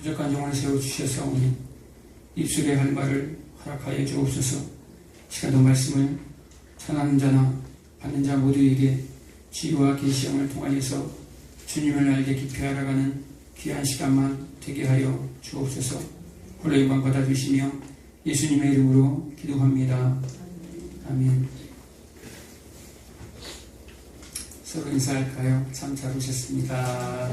부족한 영혼을 세워주셨사오니 입술에 할 말을 허락하여 주옵소서. 시간도 말씀을 전하는 자나 받는 자 모두에게 지혜와 계시함을 통하여서 주님을 알게 깊이 알아가는 귀한 시간만 되게 하여 주옵소서. 홀로 영광 받아주시며 예수님의 이름으로 기도합니다. 아멘. 서로 인사할까요? 참 잘 오셨습니다.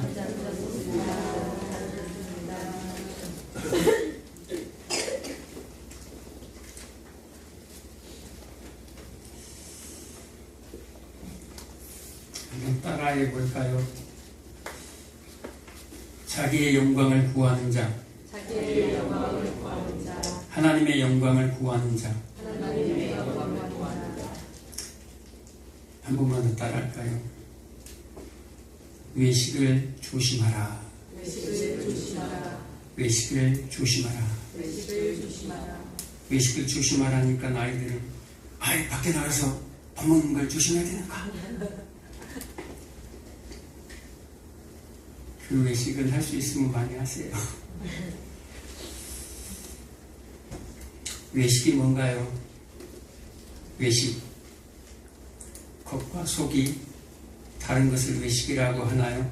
한번 따라해 볼까요? 자기의 영광을 구하는 자, 하나님의 영광을 구하는 자. 한 번만 더 따라할까요? 외식을 조심하라. 외식을 조심하라. 외식을 조심하라니까 아이들은 밖에 나가서 밥 먹는 걸 조심해야 되는가? 그 외식은 할 수 있으면 많이 하세요. 외식이 뭔가요? 외식. 겉과 속이 다른 것을 외식이라고 하나요?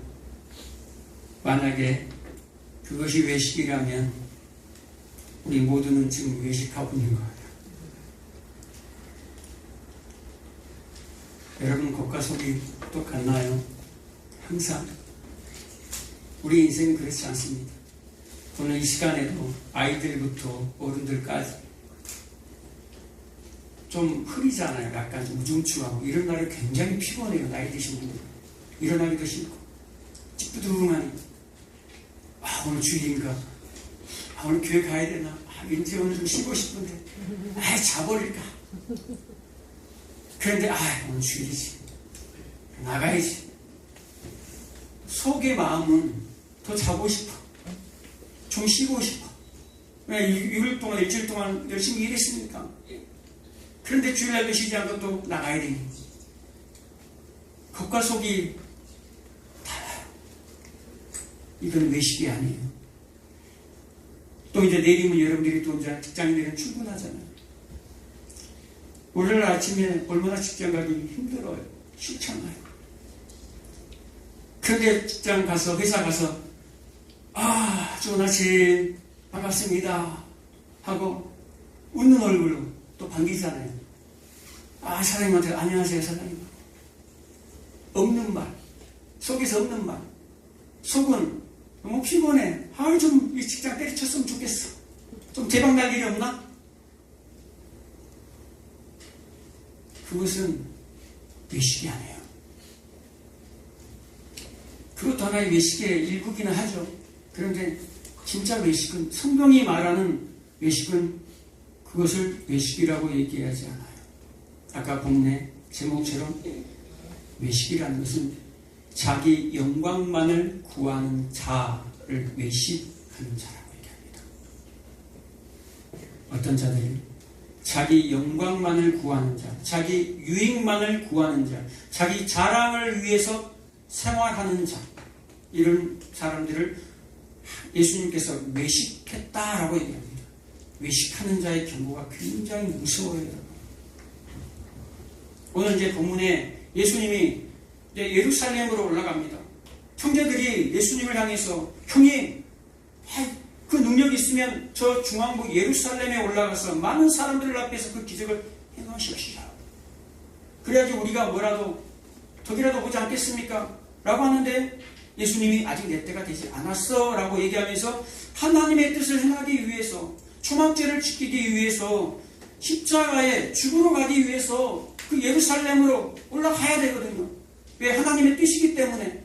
만약에 그것이 외식이라면 우리 모두는 지금 외식하고 있는 거예요. 여러분 겉과 속이 똑같나요? 항상 우리 인생은 그렇지 않습니다. 오늘 이 시간에도 아이들부터 어른들까지 좀 흐리잖아요. 약간 좀 우중충하고 이런 날에 굉장히 피곤해요. 나이 드신 분들 일어나기도 싫고 찌뿌둥하니 오늘 주일인가? 오늘 교회 가야 되나? 왠지 오늘 좀 쉬고 싶은데 자버릴까? 그런데 오늘 주일이지. 나가야지. 속의 마음은 더 자고 싶어. 좀 쉬고 싶어. 왜 6일 동안 일주일 동안 열심히 일했으니까. 그런데 주일날도 쉬지 않고 또 나가야 되니 겉과 속이 달라요. 이건 외식이 아니에요. 또 이제 내일이면 여러분들이 또 이제 직장인들은 출근하잖아요. 월요일 아침에 얼마나 직장 가기 힘들어요. 싫잖아요. 그런데 직장 가서 회사 가서 좋은 아침 반갑습니다 하고 웃는 얼굴로 또 반기잖아요. 사장님한테 안녕하세요 사장님. 없는 말, 속에서 없는 말. 속은 너무 피곤해. 좀 이 직장 때려쳤으면 좋겠어. 좀 대박 날 일이 없나? 그것은 외식이 아니에요. 그것도 하나의 외식의 일부기는 하죠. 그런데 진짜 외식은, 성경이 말하는 외식은 그것을 외식이라고 얘기하지 않아요. 아까 본문의 제목처럼 외식이라는 것은 자기 영광만을 구하는 자를 외식하는 자라고 얘기합니다. 어떤 자들이 자기 영광만을 구하는 자, 자기 유익만을 구하는 자, 자기 자랑을 위해서 생활하는 자, 이런 사람들을 예수님께서 외식했다라고 얘기합니다. 외식하는 자의 경고가 굉장히 무서워요. 오늘 이제 본문에 예수님이 이제 예루살렘으로 올라갑니다. 형제들이 예수님을 향해서 형님, 그 능력이 있으면 저 중앙부 예루살렘에 올라가서 많은 사람들 앞에서 그 기적을 행하십시오. 그래야지 우리가 뭐라도 덕이라도 보지 않겠습니까? 라고 하는데 예수님이 아직 내 때가 되지 않았어 라고 얘기하면서 하나님의 뜻을 행하기 위해서, 초막제를 지키기 위해서, 십자가에 죽으러 가기 위해서 그 예루살렘으로 올라가야 되거든요. 왜? 하나님의 뜻이기 때문에.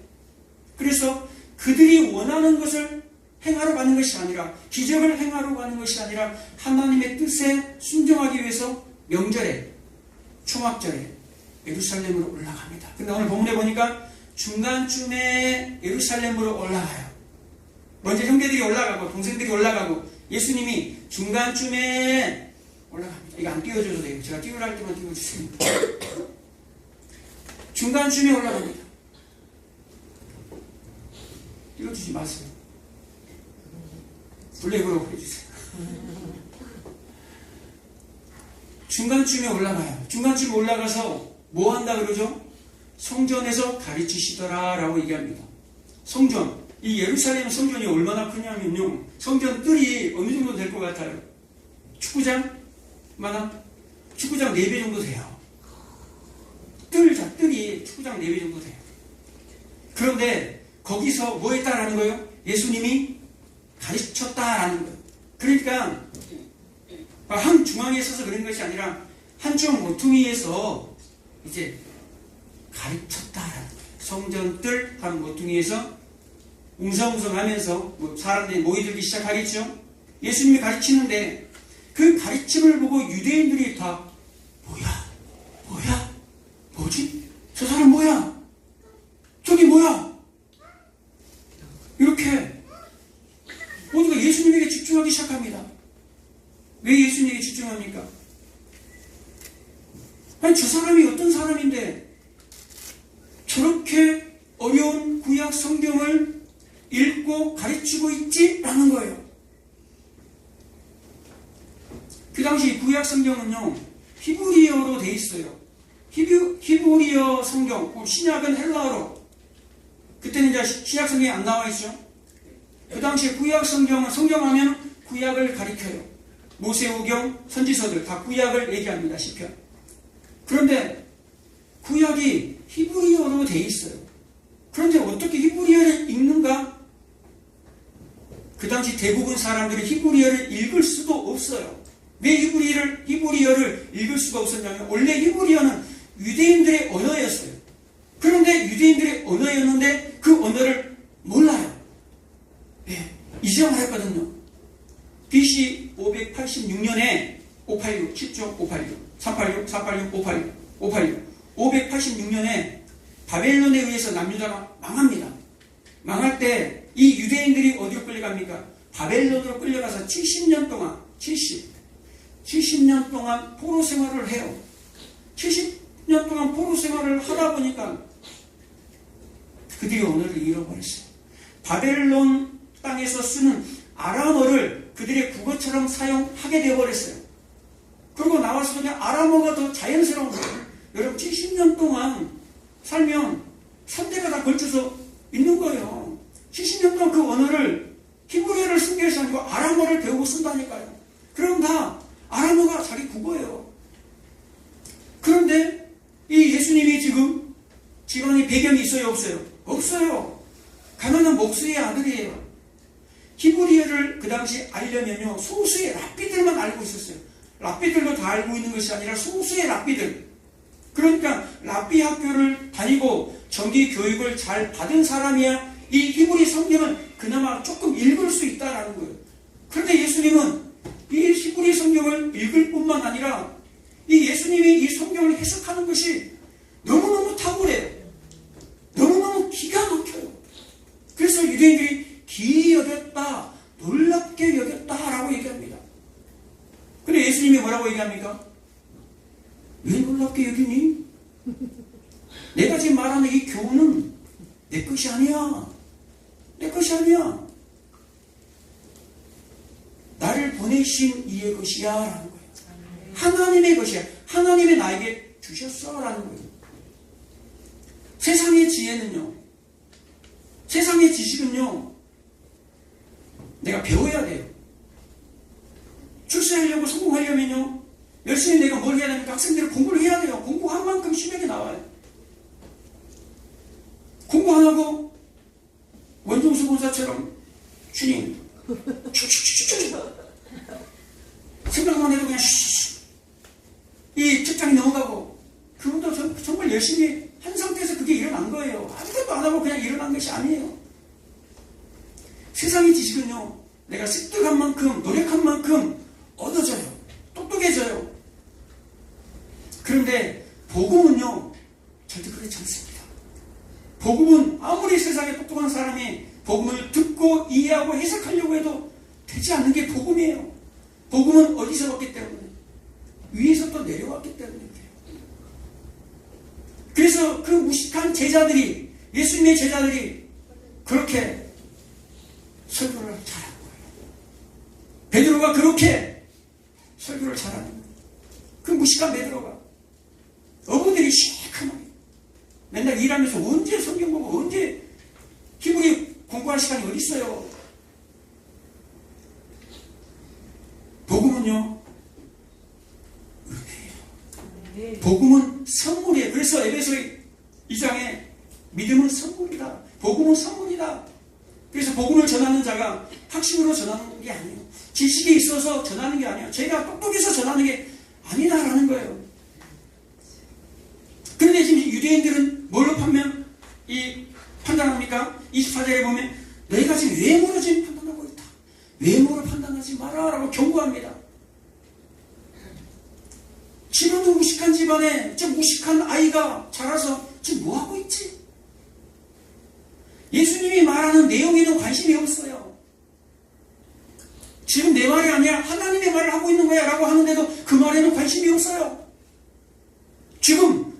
그래서 그들이 원하는 것을 행하러 가는 것이 아니라, 기적을 행하러 가는 것이 아니라 하나님의 뜻에 순종하기 위해서 명절에, 초막절에 예루살렘으로 올라갑니다. 근데 오늘 본문에 보니까 중간쯤에 예루살렘으로 올라가요. 먼저 형제들이 올라가고 동생들이 올라가고 예수님이 중간쯤에 올라갑니다. 이거 안 띄워줘도 돼요. 제가 띄우라 할 때만 띄워주세요. 중간쯤에 올라갑니다. 띄워주지 마세요. 블랙으로 해주세요. 중간쯤에 올라가요. 중간쯤에 올라가서 뭐 한다 그러죠? 성전에서 가르치시더라 라고 얘기합니다. 성전, 이 예루살렘 성전이 얼마나 크냐면요, 성전 뜰이 어느 정도 될 것 같아요? 축구장? 만화? 축구장 4배 정도 돼요. 뜰이 축구장 4배 정도 돼요. 그런데 거기서 뭐 했다라는 거예요? 예수님이 가르쳤다라는 거예요. 그러니까 한 중앙에 서서 그런 것이 아니라 한쪽 모퉁이에서 이제 가르쳤다라는 거예요. 성전 뜰 한 모퉁이에서 웅성웅성하면서 뭐 사람들이 모이들기 시작하겠죠. 예수님이 가르치는데 그 가르침을 보고 유대인들이 다 뭐지? 저 사람 뭐야? 저기 뭐야? 이렇게 모두가 예수님에게 집중하기 시작합니다. 왜 예수님에게 집중합니까? 아니, 저 사람이 어떤 사람인데 저렇게 어려운 구약 성경을 읽고 가르치고 있지? 라는 거예요. 그 당시 구약 성경은요, 히브리어로 돼 있어요. 히브리어 성경, 신약은 헬라어로. 그때는 이제 신약 성경이 안 나와 있죠. 그 당시에 구약 성경은, 성경하면 구약을 가리켜요. 모세오경, 선지서들 다 구약을 얘기합니다. 시편. 그런데 구약이 히브리어로 돼 있어요. 그런데 어떻게 히브리어를 읽는가? 그 당시 대부분 사람들이 히브리어를 읽을 수도 없어요. 왜 히브리어를 읽을 수가 없었냐면, 원래 히브리어는 유대인들의 언어였어요. 그런데 유대인들의 언어였는데 그 언어를 몰라요. 예, 이제 말했거든요. BC 586년에 586, 10조 586, 386, 486, 586, 586, 586년에 바벨론에 의해서 남유다가 망합니다. 망할 때 이 유대인들이 어디로 끌려갑니까? 바벨론으로 끌려가서 70년 동안, 70년 동안 포로 생활을 해요. 70년 동안 포로 생활을 하다 보니까 그들이 언어를 잃어버렸어요. 바벨론 땅에서 쓰는 아람어를 그들의 국어처럼 사용하게 되어버렸어요. 그리고 나와서 그냥 아람어가 더 자연스러운 거예요. 여러분, 70년 동안 살면 3대가 다 걸쳐서 있는 거예요. 70년 동안 그 언어를, 히브리어를 쓴 게 아니고 아람어를 배우고 쓴다니까요. 그럼 다 아람어가 자기 국어예요. 그런데 이 예수님이 지금 집안에 배경이 있어요, 없어요? 없어요. 가난한 목수의 아들이에요. 히브리어를 그 당시 알려면요, 소수의 랍비들만 알고 있었어요. 랍비들도 다 알고 있는 것이 아니라 소수의 랍비들. 그러니까 랍비 학교를 다니고 정기 교육을 잘 받은 사람이야 이 히브리 성경은 그나마 조금 읽을 수 있다라는 거예요. 그런데 예수님은 이 히브리 성경을 읽을 뿐만 아니라 이 예수님이 이 성경을 해석하는 것이 너무너무 탁월해요. 너무너무 기가 막혀요. 그래서 유대인들이 기이 여겼다, 놀랍게 여겼다라고 얘기합니다. 근데 예수님이 뭐라고 얘기합니까? 왜 놀랍게 여기니? 내가 지금 말하는 이 교훈은 내 것이 아니야. 내 것이 아니야. 나를 보내신 이의 것이야 라는 거예요. 하나님의 것이야. 하나님이 나에게 주셨어 라는 거예요. 세상의 지혜는요, 세상의 지식은요, 내가 배워야 돼요. 출세하려고 성공하려면요, 열심히 내가 뭘 해야 됩니까? 학생들은 공부를 해야 돼요. 공부한 만큼 실력이 나와요. 공부 안 하고 원종수 본사처럼 주님 생각만 해도 그냥 이 책장이 넘어가고, 그분도 정말 열심히 한 상태에서 그게 일어난 거예요. 아무것도 안 하고 그냥 일어난 것이 아니에요. 세상의 지식은요, 내가 습득한 만큼, 노력한 만큼 얻어져요. 똑똑해져요. 그런데 복음은요, 절대 그렇지 않습니다. 복음은 아무리 세상에 똑똑한 사람이 복음을 듣고 이해하고 해석하려고 해도 되지 않는 게 복음이에요. 복음은 어디서 왔기 때문에? 위에서 또 내려왔기 때문에 그래요. 그래서 그 무식한 제자들이, 예수님의 제자들이 그렇게 설교를 잘한 거예요. 베드로가 그렇게 설교를 잘하는 거예요. 그 무식한 베드로가 어부들이 시커멓게 맨날 일하면서 언제 성경 보고 언제 히브리 공부할 시간이 어디 있어요? 복음은요, 은혜예요. 복음은 선물이에요. 그래서 에베소 2장에 믿음은 선물이다. 복음은 선물이다. 그래서 복음을 전하는 자가 학식으로 전하는 게 아니에요. 지식이 있어서 전하는 게 아니에요. 제가 똑똑해서 전하는 게 아니다라는 거예요. 그런데 지금 유대인들은 뭘로 판단합니까? 24절에 보면 너희가 지금 외모로 지금 판단하고 있다. 외모로 판단하지 마라 라고 경고합니다. 지금도 무식한 집안에 저 무식한 아이가 자라서 지금 뭐하고 있지? 예수님이 말하는 내용에는 관심이 없어요. 지금 내 말이 아니라 하나님의 말을 하고 있는 거야 라고 하는데도 그 말에는 관심이 없어요. 지금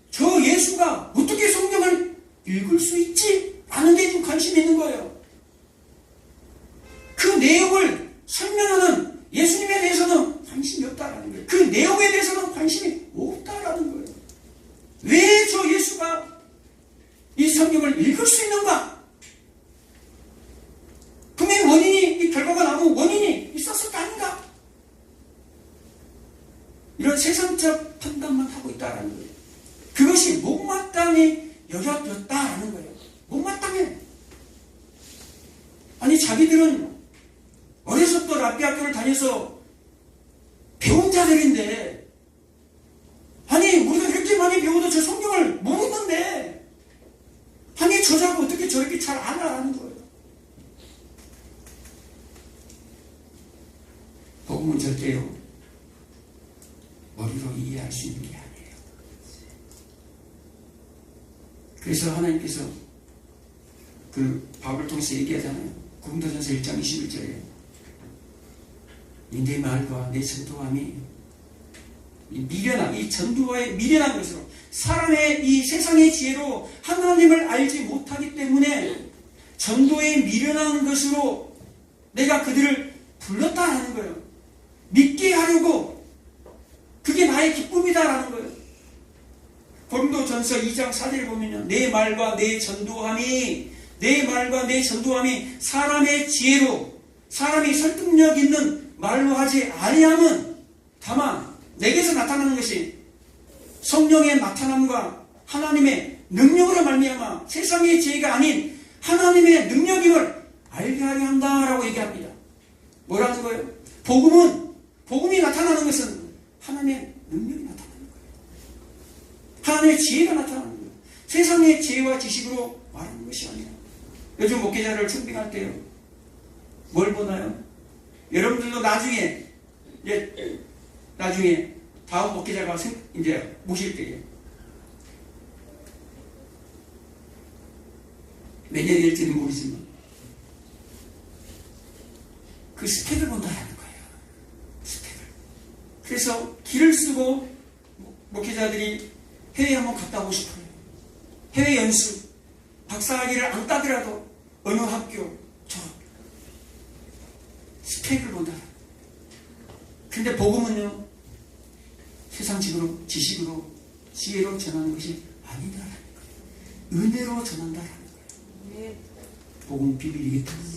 저 예수가 어떻게 성경을 읽을 수 있지? 라는 데 지금 관심이 있는 거예요. 그 내용을 설명하는 예수님에 대해서는 관심이 없다라는 거예요. 그 내용에 대해서는 관심이 없다라는 거예요. 왜 저 예수가 이 성경을 읽을 수 있는가? 분명히 원인이, 이 결과가 나오면 원인이 있었을 거 아닌가? 이런 세상적 판단만 하고 있다라는 거예요. 그것이 못마땅히 여겼다라는 거예요. 못마땅해. 아니, 자기들은 어려서부터 랍비 학교를 다녀서 배운 자들인데, 아니, 우리가 이렇게 많이 배워도 저 성경을 모르는데, 아니, 저자가 어떻게 저렇게 잘 알아라는 거예요. 복음은 절대로 머리로 이해할 수 있는 게 아니에요. 그래서 하나님께서 그 바울을 통해서 얘기하잖아요. 고린도전서 1장 21절에 내 말과 내 전도함이 미련한, 이 전도와의 미련한 것으로 사람의 이 세상의 지혜로 하나님을 알지 못하기 때문에 전도의 미련한 것으로 내가 그들을 불렀다라는 거예요. 믿게 하려고 그게 나의 기쁨이다라는 거예요. 고린도전서 2장 4절에 보면요, 내 말과 내 전도함이 사람의 지혜로 사람이 설득력 있는 말로 하지 아니함은 다만 내게서 나타나는 것이 성령의 나타남과 하나님의 능력으로 말미암아 세상의 지혜가 아닌 하나님의 능력임을 알게 하려 한다라고 얘기합니다. 뭐라는 거예요? 복음이 나타나는 것은 하나님의 능력이 나타나는 거예요. 하나님의 지혜가 나타나는 거예요. 세상의 지혜와 지식으로 말하는 것이 아니라. 요즘 목회자를 청빙할 때요, 뭘 보나요? 여러분들도 나중에 다음 목회자가 이제 모실 때에 몇 년이 될지는 모르지만 그 스펙을 본다라는 거예요. 스펙을. 그래서 길을 쓰고 목회자들이 해외에 한번 갔다 오고 싶어요. 해외 연수, 박사학위를 안 따더라도 어느 학교 스펙을 본다. 근데 복음은요, 세상식으로, 지식으로, 지혜로 전하는 것이 아니다라는 거예요. 은혜로 전한다라는 거예요. 복음 비밀이기 때문에.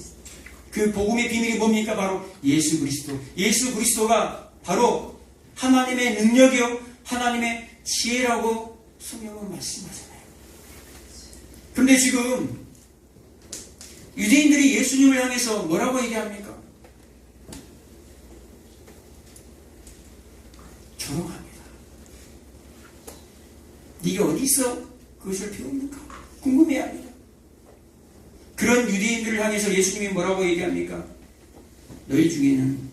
그 복음의 비밀이 뭡니까? 바로 예수 그리스도. 예수 그리스도가 바로 하나님의 능력이요, 하나님의 지혜라고 성경은 말씀하잖아요. 그런데 지금 유대인들이 예수님을 향해서 뭐라고 얘기합니까? 조롱합니다. 네가 어디서 그것을 배웠는가? 궁금해합니다. 그런 유대인들을 향해서 예수님이 뭐라고 얘기합니까? 너희 중에는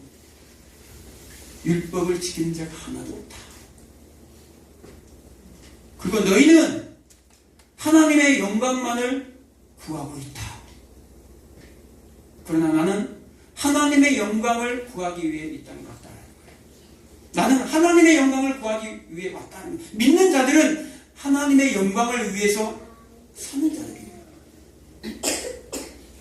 율법을 지키는 자가 하나도 없다. 그리고 너희는 하나님의 영광만을 구하고 있다. 그러나 나는 하나님의 영광을 구하기 위해 이 땅에 왔다는 거예요. 나는 하나님의 영광을 구하기 위해 왔다는 거예요. 믿는 자들은 하나님의 영광을 위해서 사는 자들이에요.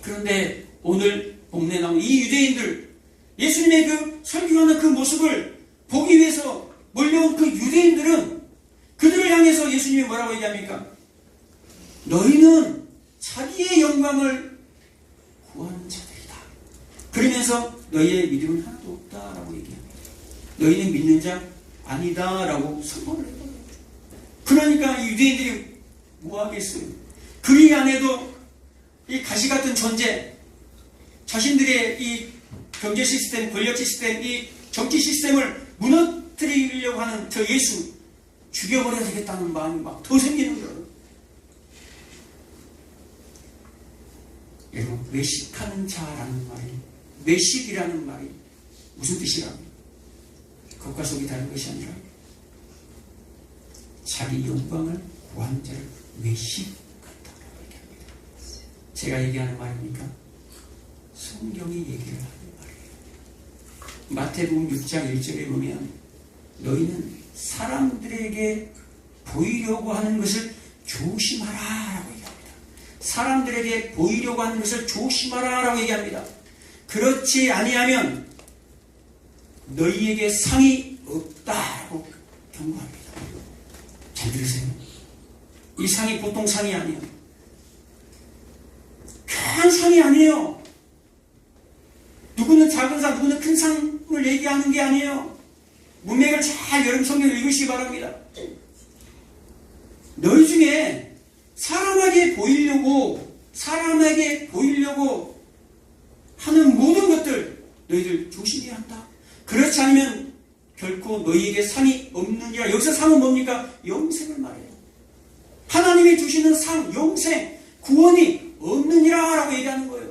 그런데 오늘 본문에 나온 이 유대인들, 예수님의 그 설교하는 그 모습을 보기 위해서 몰려온 그 유대인들은 그들을 향해서 예수님이 뭐라고 얘기합니까? 너희는 자기의 영광을 구하는 자들이다. 그러면서 너희의 믿음은 하나도 없다라고 얘기합니다. 너희는 믿는 자 아니다라고 선포를 해요. 그러니까 이 유대인들이 뭐 하겠어요? 그리 안에도 이 가시 같은 존재, 자신들의 이 경제 시스템, 권력 시스템, 이 정치 시스템을 무너뜨리려고 하는 저 예수 죽여버려야 되겠다는 마음이 막 더 생기는 거예요. 여러분, 외식하는 자라는 말이, 외식이라는 말이 무슨 뜻이라고? 겉과 속이 다른 것이 아니라 자기 영광을 구하는 자를 외식한다고 얘기합니다. 제가 얘기하는 말입니까? 성경이 얘기를 하는 말이에요. 마태복음 6장 1절에 보면 너희는 사람들에게 보이려고 하는 것을 조심하라 라고 얘기합니다. 사람들에게 보이려고 하는 것을 조심하라 라고 얘기합니다. 그렇지 아니하면 너희에게 상이 없다라고 경고합니다. 잘 들으세요. 이 상이 보통 상이 아니에요. 큰 상이 아니에요. 누구는 작은 상, 누구는 큰 상을 얘기하는 게 아니에요. 문맥을 잘 여러분 성경을 읽으시기 바랍니다. 너희 중에 사람에게 보이려고 하는 모든 것들 너희들 조심해야 한다. 그렇지 않으면 결코 너희에게 상이 없느니라. 여기서 상은 뭡니까? 영생을 말해요. 하나님이 주시는 상, 영생, 구원이 없느니라 라고 얘기하는 거예요.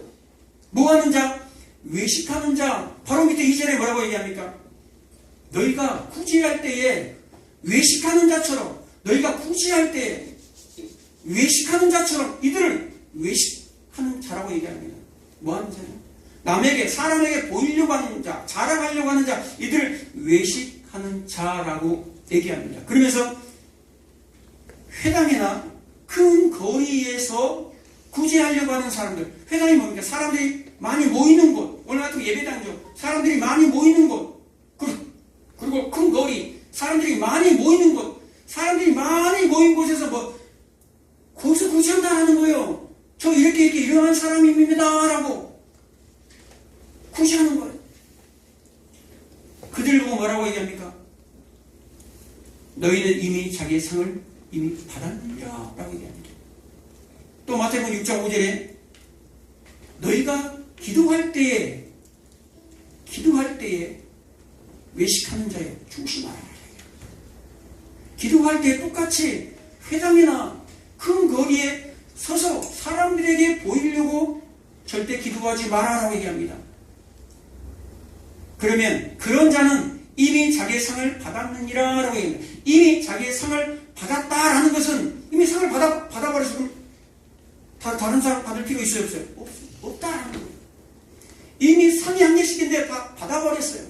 뭐하는 자? 외식하는 자. 바로 밑에 2절에 뭐라고 얘기합니까? 너희가 구제할 때에 외식하는 자처럼, 너희가 구제할 때에 외식하는 자처럼 이들을 외식하는 자라고 얘기합니다. 뭐하는 자예요? 남에게, 사람에게 보이려고 하는 자, 자랑하려고 하는 자, 이들을 외식하는 자라고 얘기합니다. 그러면서 회당이나 큰 거리에서 구제하려고 하는 사람들, 회당이 뭡니까? 사람들이 많이 모이는 곳, 오늘 같은 예배당이죠. 사람들이 많이 모이는 곳, 그리고 큰 거리, 사람들이 많이 모이는 곳, 사람들이 많이 모인 곳에서 거기서 구제한다는 거예요. 저 이렇게 일어난 사람입니다 라고 구제하는 거예요. 그들 보고 뭐라고 얘기합니까? 너희는 이미 자기의 상을 이미 받았느니라 라고 얘기합니다. 또 마태복음 6장 5절에 너희가 기도할 때에 외식하는 자에 조심하라. 기도할 때 똑같이 회당이나 큰 거리에 서서 사람들에게 보이려고 절대 기도하지 마라라고 얘기합니다. 그러면 그런 자는 이미 자기의 상을 받았느니라 라고 얘기합니다. 이미 자기의 상을 받았다라는 것은 이미 상을 받아버렸으면 다른 상 받을 필요 있어요? 없어요? 없다라는 거예요. 이미 상이 한 개씩인데 받아버렸어요.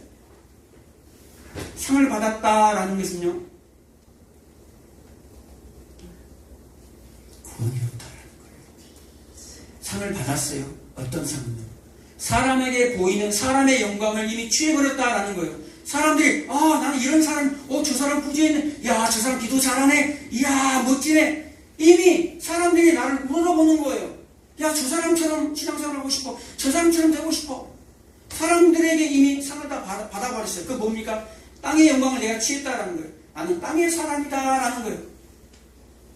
상을 받았다라는 것은요, 구원이 없다라는 거예요. 상을 받았어요. 어떤 상은요? 사람에게 보이는 사람의 영광을 이미 취해버렸다라는 거예요. 사람들이 나는 이런 사람, 저 사람 구제했네, 야 저 사람 기도 잘하네, 이야 멋지네. 이미 사람들이 나를 물어보는 거예요. 야 저 사람처럼 신앙생활 하고 싶어, 저 사람처럼 되고 싶어. 사람들에게 이미 상을 다 받아버렸어요. 그게 뭡니까? 땅의 영광을 내가 취했다라는 거예요. 나는 땅의 사람이다라는 거예요.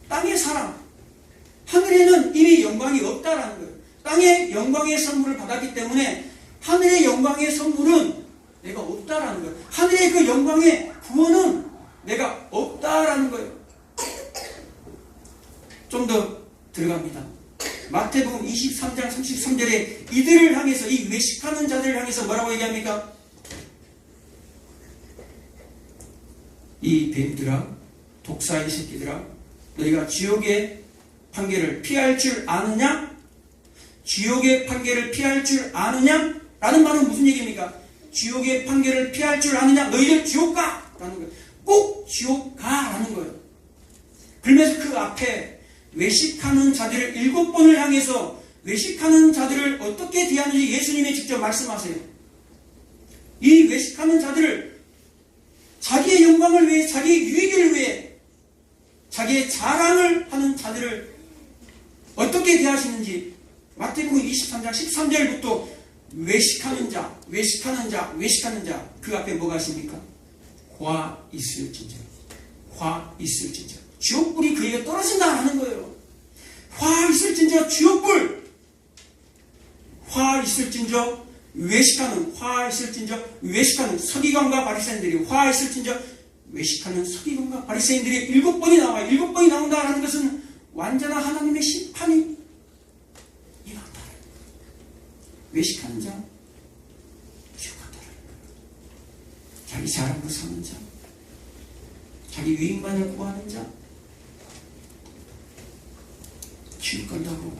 땅의 사람. 하늘에는 이미 영광이 없다라는 거예요. 땅의 영광의 선물을 받았기 때문에 하늘의 영광의 선물은 내가 없다라는 거예요. 하늘의 그 영광의 구원은 내가 없다라는 거예요. 좀 더 들어갑니다. 마태복음 23장 33절에 이들을 향해서, 이 외식하는 자들을 향해서 뭐라고 얘기합니까? 이 뱀들아, 독사의 새끼들아, 너희가 지옥의 판결을 피할 줄 아느냐? 지옥의 판결을 피할 줄 아느냐? 라는 말은 무슨 얘기입니까? 지옥의 판결을 피할 줄 아느냐? 너희들 지옥 가! 라는 거예요. 꼭 지옥 가! 라는 거예요. 그러면서 그 앞에 외식하는 자들을 7번을 향해서 외식하는 자들을 어떻게 대하는지 예수님이 직접 말씀하세요. 이 외식하는 자들을 자기의 영광을 위해, 자기의 유익을 위해, 자기의 자랑을 하는 자들을 어떻게 대하시는지 마태복음 23장 13절부터 외식하는 자, 외식하는 자, 외식하는 자, 그 앞에 뭐가 있습니까? 화 있을진저, 화 있을진저, 지옥불이 그에게 떨어진다 하는 거예요. 화 있을진저, 지옥불, 화 있을진저, 외식하는, 화 있을진저, 외식하는 서기관과 바리새인들이, 화 있을진저, 외식하는 서기관과 바리새인들이 7번이 나와요. 7번이 나온다는 것은 완전한 하나님의 심판이 임한다. 외식하는 자, 지옥 간다. 자기 자랑으로 사는 자, 자기 유익만을 구하는 자, 지옥 간다고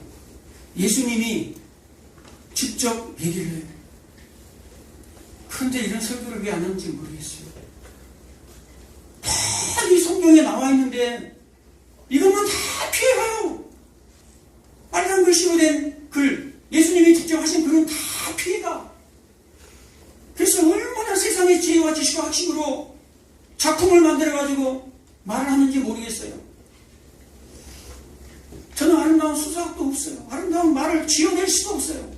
예수님이 직접 얘기를 해요. 그런데 이런 설교를 왜 안 하는지 모르겠어요. 다 이 성경에 나와 있는데 이것만 다 피해가요. 빨간 글씨로 된 글, 예수님이 직접 하신 글은 다 피해가. 그래서 얼마나 세상의 지혜와 지식과 학식으로 작품을 만들어가지고 말을 하는지 모르겠어요. 저는 아름다운 수사학도 없어요. 아름다운 말을 지어낼 수도 없어요.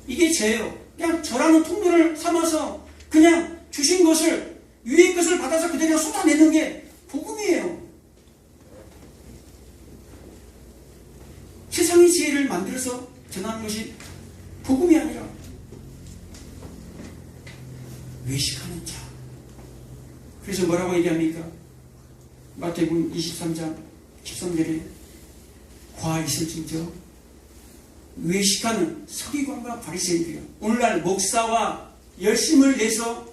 이게 죄예요. 그냥 저라는 통로를 삼아서 그냥 주신 것을, 위의 것을 받아서 그대로 쏟아내는 게 복음이에요. 세상의 지혜를 만들어서 전하는 것이 복음이 아니라 외식하는 자. 그래서 뭐라고 얘기합니까? 마태복음 23장 13절에 화 있을진저 외식하는 서기관과 바리새인들이요. 오늘날 목사와 열심을 내서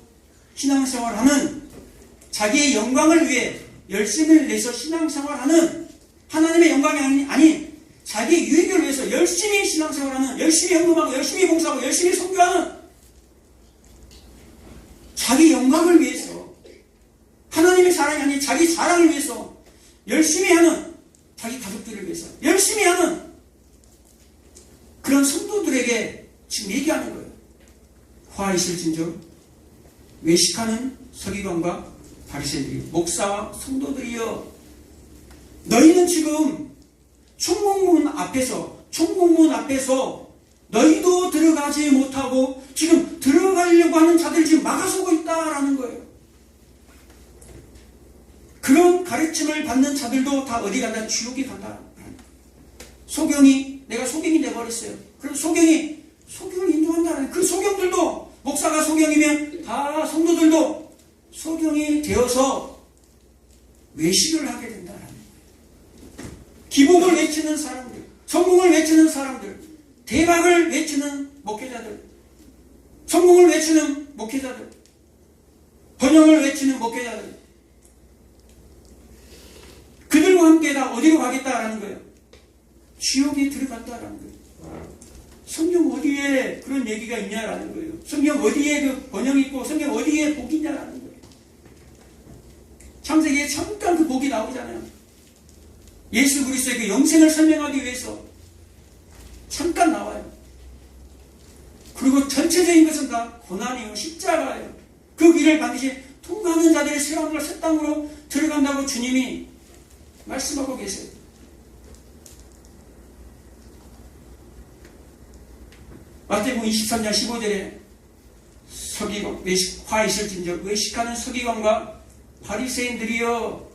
신앙생활하는, 자기의 영광을 위해 열심을 내서 신앙생활하는, 하나님의 영광이 아닌 자기의 유익을 위해서 열심히 신앙생활하는, 열심히 헌금하고 열심히 봉사하고 열심히 선교하는, 자기 영광을 위해서, 하나님의 사랑이 아닌 자기 자랑을 위해서 열심히 하는, 자기 가족들을 위해서 열심히 하는 그런 성도들에게 지금 얘기하는 거예요. 화 있을진저 외식하는 서기관과 바리새인들이, 목사와 성도들이여, 너희는 지금 총공문 앞에서 너희도 들어가지 못하고 지금 들어가려고 하는 자들 지금 막아서고 있다라는 거예요. 그런 가르침을 받는 자들도 다 어디 간다? 지옥에 간다. 소경이, 내가 소경이 돼버렸어요. 그럼 소경이 소경을 인도한다는, 그 소경들도, 목사가 소경이면 다 성도들도 소경이 되어서 외식을 하게 된다는 거예요. 기복을 외치는 사람들, 성공을 외치는 사람들, 대박을 외치는 목회자들, 성공을 외치는 목회자들, 번영을 외치는 목회자들, 그들과 함께 다 어디로 가겠다라는 거예요? 지옥에 들어갔다라는 거예요. 성경 어디에 그런 얘기가 있냐라는 거예요. 성경 어디에 그 번영이 있고 성경 어디에 복이 있냐라는 거예요. 창세기에 잠깐 그 복이 나오잖아요. 예수 그리스도의 그 영생을 설명하기 위해서 잠깐 나와요. 그리고 전체적인 것은 다 고난이요, 십자가예요. 그 길을 반드시 통과하는 자들의 세상으로 새 땅으로 들어간다고 주님이 말씀하고 계세요. 마태복음 23장 15절에 서기관, 화 있을진저 외식하는 서기관과 바리새인들이여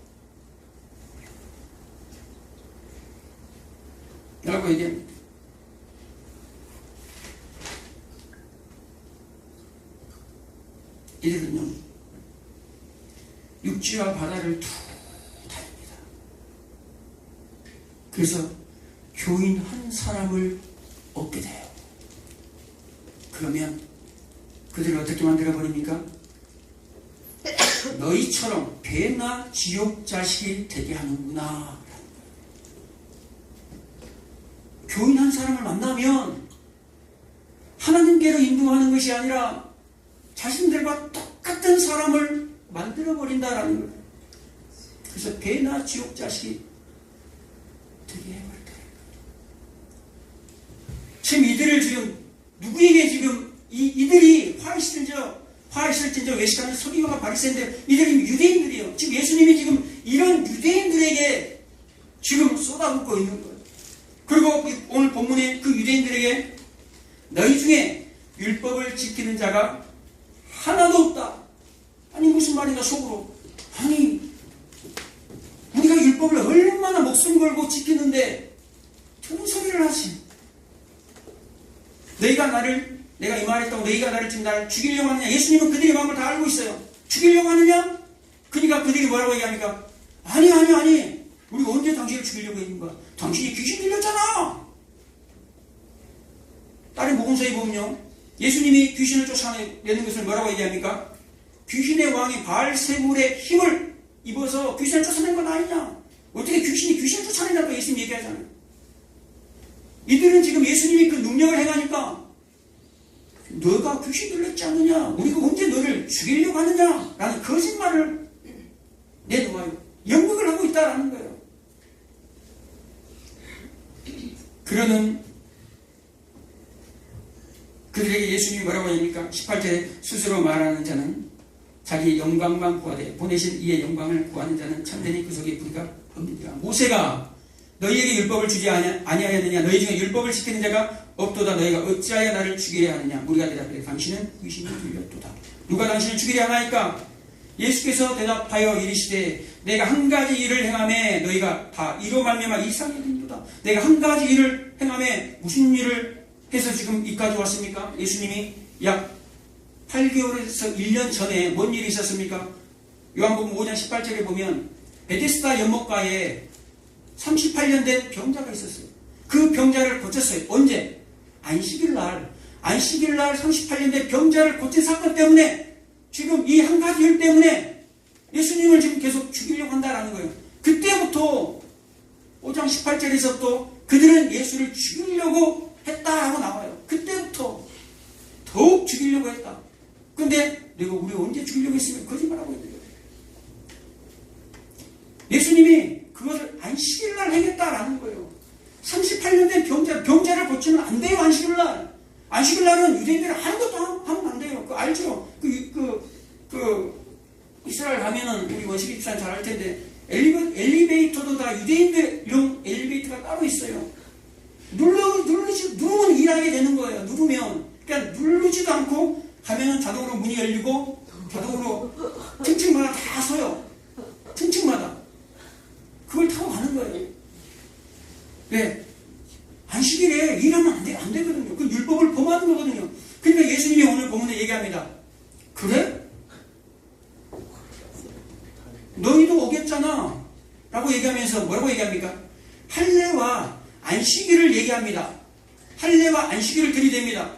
라고 얘기합니다. 이들은요 육지와 바다를 두 다닙니다. 그래서 교인 한 사람을 얻게 돼요. 그러면 그들을 어떻게 만들어버립니까? 너희처럼 배나 지옥 자식이 되게 하는구나. 교인 한 사람을 만나면 하나님께로 인도하는 것이 아니라 자신들과 똑같은 사람을 만들어버린다라는 거예요. 그래서 배나 지옥 자식이 되게 해버렸다. 지금 이들을 지금 누구에게 지금 이들이 화이실진저 외식하는 서기관과 바리새인들, 이들이 유대인들이에요. 지금 예수님이 지금 이런 유대인들에게 지금 쏟아붓고 있는 거예요. 그리고 오늘 본문에 그 유대인들에게 너희 중에 율법을 지키는 자가 하나도 없다. 아니 무슨 말인가 속으로. 아니 우리가 율법을 얼마나 목숨 걸고 지키는데 저런 소리를 하지. 내가 이 말했다고 너희가 나를 지금 나를 죽이려고 하느냐. 예수님은 그들의 마음을 다 알고 있어요. 죽이려고 하느냐? 그러니까 그들이 뭐라고 얘기합니까? 아니 우리가 언제 당신을 죽이려고 했는 거야? 당신이 귀신 들렸잖아. 다른 복음서에 보면요, 예수님이 귀신을 쫓아내는 것을 뭐라고 얘기합니까? 귀신의 왕이 바알세불의 힘을 입어서 귀신을 쫓아낸 건 아니냐. 어떻게 귀신을 쫓아내냐고 예수님 얘기하잖아요. 이들은 지금 예수님이 그 능력을 행하니까 너가 귀신 들렸지 않느냐, 우리가 언제 너를 죽이려고 하느냐 라는 거짓말을 내놓아요. 연극을 하고 있다라는 거예요. 그러는 그들에게 예수님이 뭐라고 합니까? 18절에 스스로 말하는 자는 자기 영광만 구하되 보내신 이의 영광을 구하는 자는 참되니 그 속에 불의가 없느니라. 모세가 너희에게 율법을 주지 아니하였느냐? 너희 중에 율법을 지키는 자가 없도다. 너희가 어찌하여 나를 죽이려 하느냐? 무리가 대답하되 당신은 귀신이 들렸도다. 누가 당신을 죽이려 하나이까? 예수께서 대답하여 이르시되 내가 한 가지 일을 행하매 너희가 다 이로 말미암아 이상이 된도다. 내가 한 가지 일을 행하매 무슨 일을 해서 지금 이까지 왔습니까? 예수님이 약 8개월에서 1년 전에 뭔 일이 있었습니까? 요한복음 5장 18절에 보면 베데스다 연못가에 38년 된 병자가 있었어요. 그 병자를 고쳤어요. 언제? 안식일날 38년 된 병자를 고친 사건 때문에 지금 이 한 가지 일 때문에 예수님을 지금 계속 죽이려고 한다라는 거예요. 그때부터 5장 18절에서부터 그들은 예수를 죽이려고 했다라고 나와요. 그때부터 더욱 죽이려고 했다. 근데 내가 우리 언제 죽이려고 했으면 거짓말하고 있는 거예요. 예수님이 그것을 안식일날 하겠다라는 거예요. 38년 된 병자를 고치면 안 돼요. 안식일날은 유대인들은 아무것도 하면 안 돼요. 그거 알죠? 이스라엘 가면은 우리 원식 집사님 잘 알 텐데 엘리베이터도 다 유대인들용 엘리베이터가 따로 있어요. 누르면 일하게 되는 거예요. 누르면. 그러니까 누르지도 않고 가면은 자동으로 문이 열리고 자동으로 층층마다 다 서요. 층층마다. 그걸 타고 가는 거예요. 네. 안식일에 일하면 안 되거든요. 그 율법을 범하는 거거든요. 그러니까 예수님이 오늘 본문에 얘기합니다. 그래? 너희도 오겠잖아. 라고 얘기하면서 뭐라고 얘기합니까? 할례와 안식일을 얘기합니다. 할례와 안식일을 들이댑니다.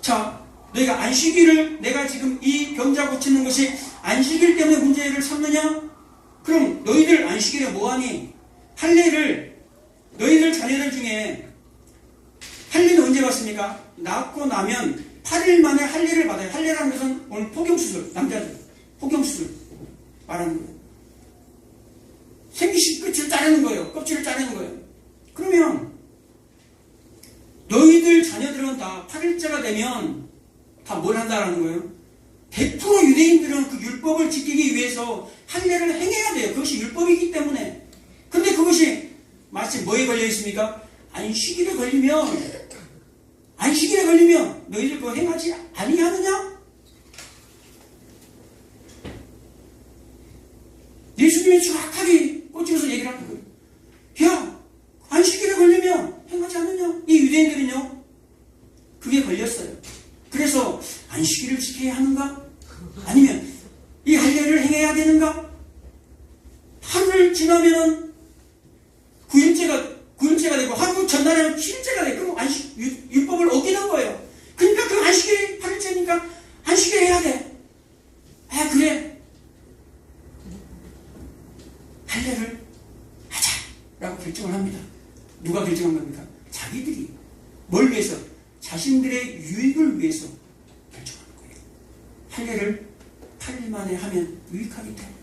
자, 너희가 안식일을 내가 지금 이 병자 고치는 것이 안식일 때문에 문제를 삼느냐? 그럼 너희들 안식일에 뭐하니? 할례를 너희들 자녀들 중에 할례는 언제 받습니까? 낳고 나면 8일 만에 할례를 받아요. 할례라는 것은 오늘 포경수술, 남자들 포경수술 말하는 거예요. 생기신 끝을 자르는 거예요. 껍질을 자르는 거예요. 그러면 너희들 자녀들은 다 8일째가 되면 다 뭘 한다라는 거예요? 100% 유대인들은 그 율법을 지키기 위해서 할례를 행해야 돼요. 그것이 율법이기 때문에. 근데 그것이 마치 뭐에 걸려 있습니까? 안식일에 걸리면 너희들 그거 행하지 아니하느냐? 예수님이 정확하게 꽂혀서 얘기를 하는 거예요. 야, 안식일에 걸리면 행하지 않느냐? 이 유대인들은요, 그게 걸렸어요. 그래서 안식일을 지켜야 하는가? 아니면 이 할례를 행해야 되는가? 하루를 지나면은 9일째가 되고 하루 전날에는 7일째가 되고 그럼 율법을 어기는 거예요. 그러니까 그 안식일이 8일째니까 안식일 해야 돼. 아, 그래. 할례를 하자라고 결정을 합니다. 누가 결정한 겁니까? 자기들이. 뭘 위해서? 자신들의 유익을 위해서 결정하는 거예요. 할례를 8일 만에 하면 유익하기 때문에.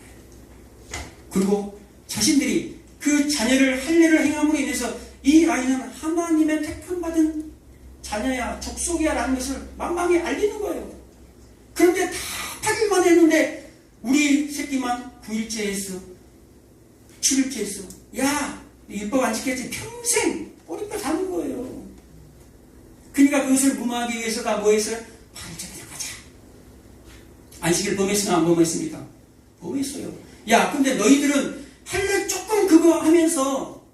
그리고 자신들이 그 자녀를 할례를 행함으로 인해서 이 아이는 하나님의 택함받은 자녀야, 족속이야 라는 것을 만방에 알리는 거예요. 그런데 다 8일만 했는데 우리 새끼만 9일째 했어. 7일째 했어. 야, 율법 안 지켰지? 평생 꼬리뼈 다는 거예요. 그러니까 그것을 무마하기 위해서가 뭐 했어요? 8일째 그냥 가자. 안식일 범했으나 안 범했습니까? 범했어요. 야, 근데 너희들은 8일 조금 그거 하면서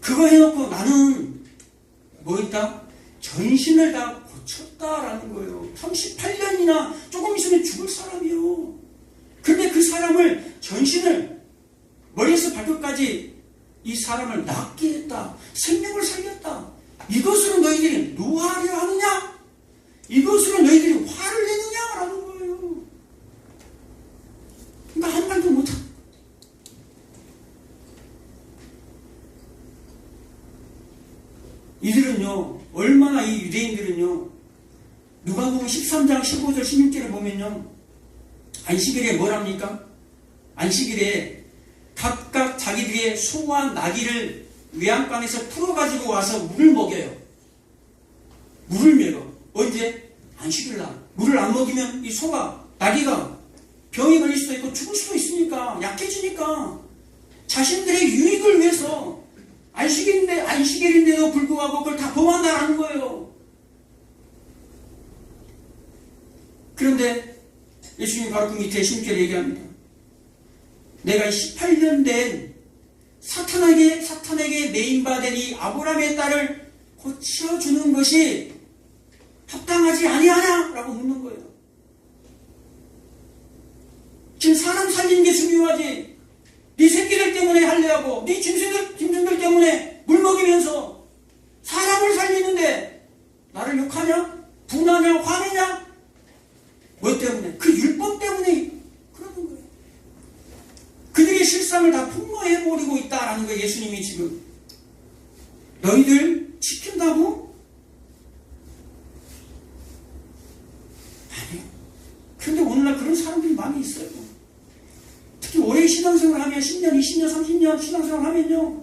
그거 해놓고 나는 뭐 했다? 전신을 다 고쳤다라는 거예요. 38년이나 조금 있으면 죽을 사람이요. 근데 그 사람을 전신을 머리에서 발끝까지 이 사람을 낫게 했다. 생명을 살렸다. 이것으로 너희들이 노하려 하느냐? 이것으로 너희들이 화를 내느냐라는 거예요. 그러니까 한 말도 못하고. 이들은요, 얼마나 이 유대인들은요, 누가복음 13장 15절 16절을 보면요, 안식일에 뭘 합니까? 안식일에 각각 자기들의 소와 나귀를 외양간에서 풀어가지고 와서 물을 먹여요. 물을 먹여. 언제? 안식일날. 물을 안 먹이면 이 소가, 나귀가 병이 걸릴 수도 있고 죽을 수도 있으니까, 약해지니까 자신들의 유익을 위해서 안식일인데도 불구하고 그걸 다 범한다라는 거예요. 그런데 예수님이 바로 그 밑에 16절에 얘기합니다. 내가 18년 된 사탄에게 매인받은 이 아브라함의 딸을 고쳐주는 것이 합당하지 아니하냐? 라고 묻는 거예요. 지금 사람 살리는 게 중요하지. 네 새끼들 때문에 할례하고 네 짐승들 때문에 물 먹이면서 사람을 살리는데 나를 욕하냐? 분하냐? 화내냐? 뭐 때문에? 그 율법 때문에 그러는 거예요. 그들의 실상을 다 폭로해버리고 있다라는 거예요. 예수님이 지금. 너희들 지킨다고? 아니요. 그런데 오늘날 그런 사람들이 많이 있어요. 특히 오래 신앙생활 하면 10년, 20년, 30년 신앙생활 하면요,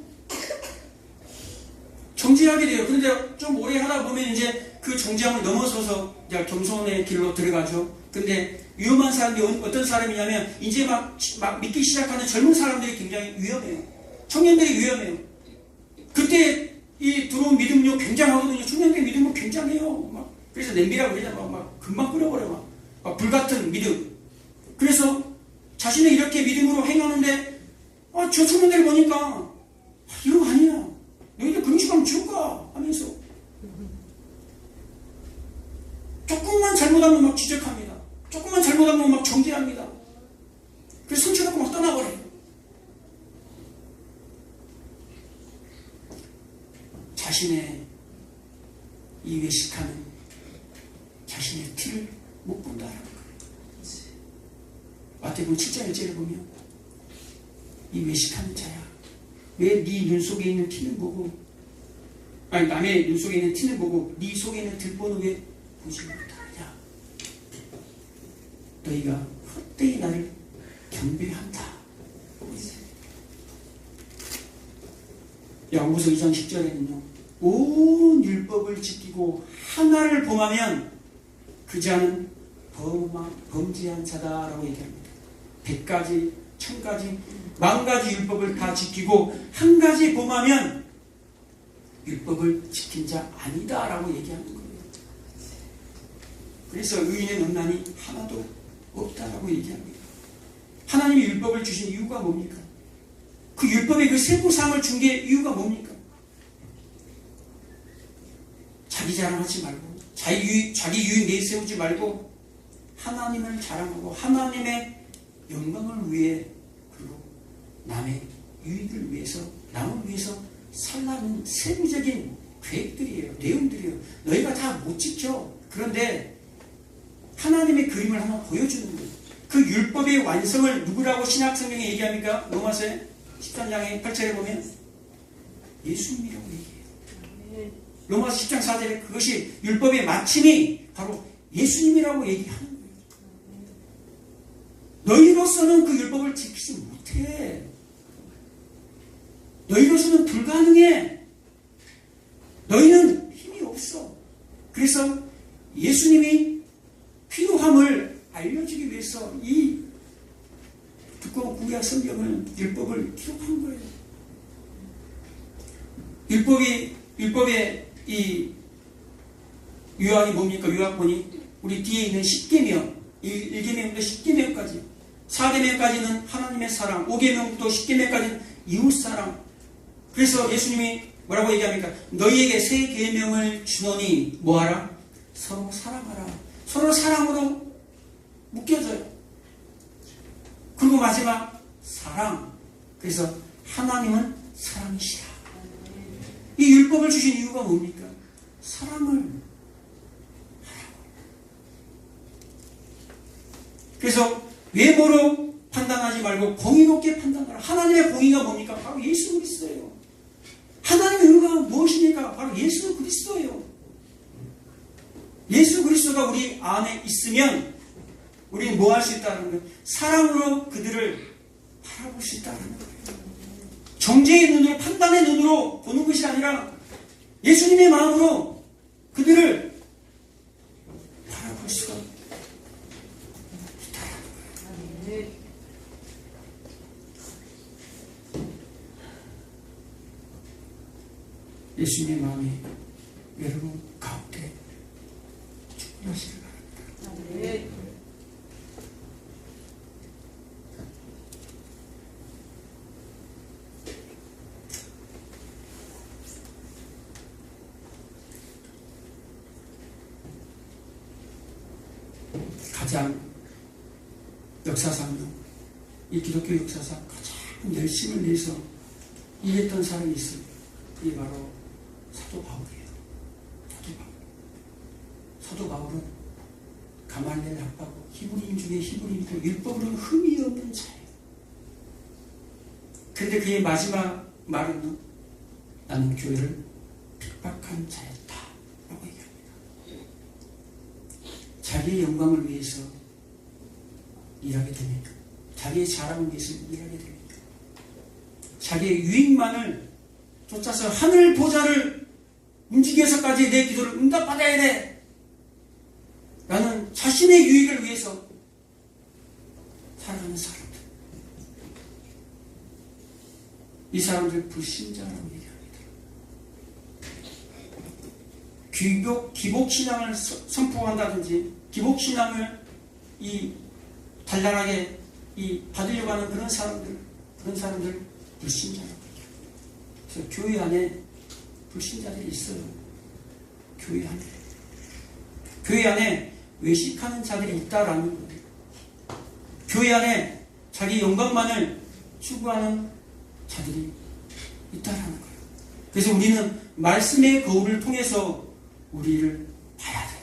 정지하게 돼요. 그런데 좀 오래 하다 보면 이제 그 정지함을 넘어서서 이제 겸손의 길로 들어가죠. 근데 위험한 사람들이 어떤 사람이냐면 이제 막 믿기 시작하는 젊은 사람들이 굉장히 위험해요. 청년들이 위험해요. 그때 이 들어온 믿음력 굉장하거든요. 청년들의 믿음력 굉장해요. 그래서 냄비라고 그러잖아요. 막 금방 끓여버려. 막 불같은 믿음. 그래서 자신은 이렇게 믿음으로 행하는데 저 청년들이 보니까 이런 거 아니야. 너희들 금식하면 죽을까? 하면서 조금만 잘못하면 막 지적합니다. 조금만 잘못하면 막 정죄합니다. 그래서 성취갖고 막 떠나버려요. 자신의 이 외식하는 자신의 티를 못 본다라는 거예요. 마태복음 7장 1절을 보면 이 외식하는 자야, 왜 네 눈 속에 있는 티는 보고, 아니 남의 눈 속에 있는 티는 보고 네 속에 있는 들보는 왜 보지 못하느냐? 너희가 헛되이 나를 경배한다. 야고보서 2장 10절에는요, 온 율법을 지키고 하나를 범하면 그 자는 범죄한 자다라고 얘기합니다. 100가지, 1000가지, 10,000가지 율법을 다 지키고 한 가지 범하면 율법을 지킨 자 아니다라고 얘기하는 거예요. 그래서 의인의 논란이 하나도 없다라고 얘기합니다. 하나님이 율법을 주신 이유가 뭡니까? 그 율법의 그 세부사항을 준 게 이유가 뭡니까? 자기 자랑하지 말고 자기 유익 내세우지 말고 하나님을 자랑하고 하나님의 영광을 위해, 그리고 남의 유익을 위해서, 남을 위해서 살라는 세부적인 계획들이에요. 내용들이에요. 너희가 다 못 지켜. 그런데 하나님의 그림을 하나 보여주는 거예요. 그 율법의 완성을 누구라고 신약성경에 얘기합니까? 로마서 13장의 8절에 보면 예수님이라고 얘기해요. 로마서 10장 4절에 그것이 율법의 마침이 바로 예수님이라고 얘기하는 거예요. 너희로서는 그 율법을 지키지 못해. 너희로서는 불가능해. 너희는 힘이 없어. 그래서 예수님이 필요함을 알려주기 위해서 이 두꺼운 구약 성경을, 율법을 기록한 거예요. 율법의 이 요약이 뭡니까? 요약본이 우리 뒤에 있는 10계명, 1계명부터 10계명까지, 4계명까지는 하나님의 사랑, 5계명부터 10계명까지는 이웃사랑. 그래서 예수님이 뭐라고 얘기합니까? 너희에게 새 계명을 주노니 뭐하라? 서로 사랑하라. 서로 사랑으로 묶여져요. 그리고 마지막 사랑. 그래서 하나님은 사랑이시라. 이 율법을 주신 이유가 뭡니까? 사랑을 하라고. 그래서 외모로 판단하지 말고 공의롭게 판단하라. 하나님의 공의가 뭡니까? 바로 예수 그리스도예요. 하나님의 의가 무엇입니까? 바로 예수 그리스도예요. 예수 그리스도가 우리 안에 있으면 우리는 뭐 할 수 있다는 거예요? 사랑으로 그들을 바라볼 수 있다는 거예요. 정죄의 눈으로, 판단의 눈으로 보는 것이 아니라 예수님의 마음으로 그들을 바라볼 수가 있다는 거예요. 예수님의 마음이 여러분 가운데 충만하시길 바랍니다. 가장 역사상, 이 기독교 역사상 가장 열심을 내서 일했던 사람이 있어요. 이게 바로 사도 바울이에요. 사도 바울은 가말리엘 학파고 히브리인 중에 히브리인이고 율법으로는 흠이 없는 자예요. 그런데 그의 마지막 말은 나는 교회를 핍박한 자였다 라고 얘기합니다. 자기의 영광을 위해서 일하게 됩니다. 자기의 자랑을 위해서 일하게 됩니다. 자기의 유익만을 쫓아서 하늘 보좌를 움직여서까지 내 기도를 응답받아야 돼. 라는 자신의 유익을 위해서 살아가는 사람들. 이 사람들 불신자라고 얘기합니다. 기복신앙을 선포한다든지 기복신앙을 단란하게 받으려고 하는 그런 사람들 불신자라고 얘기합니다. 그래서 교회 안에 불신자들이 있어요. 교회 안에 외식하는 자들이 있다라는 거예요. 교회 안에 자기 영광만을 추구하는 자들이 있다라는 거예요. 그래서 우리는 말씀의 거울을 통해서 우리를 봐야 돼요.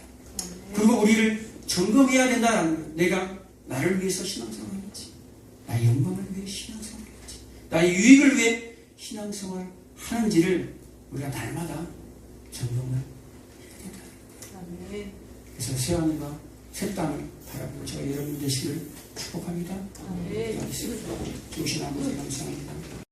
그리고 우리를 점검해야 된다라는 거예요. 내가 나를 위해서 신앙생활을 했지, 나의 영광을 위해 신앙생활을 했지, 나의 유익을 위해 신앙생활을 하는지를 우리가 날마다 점검을 해야 된다는 거예요. 그래서 새하늘과 새 땅을 바라보고 제가 여러분 되시기를 축복합니다. 좋으신 아버지 감사합니다.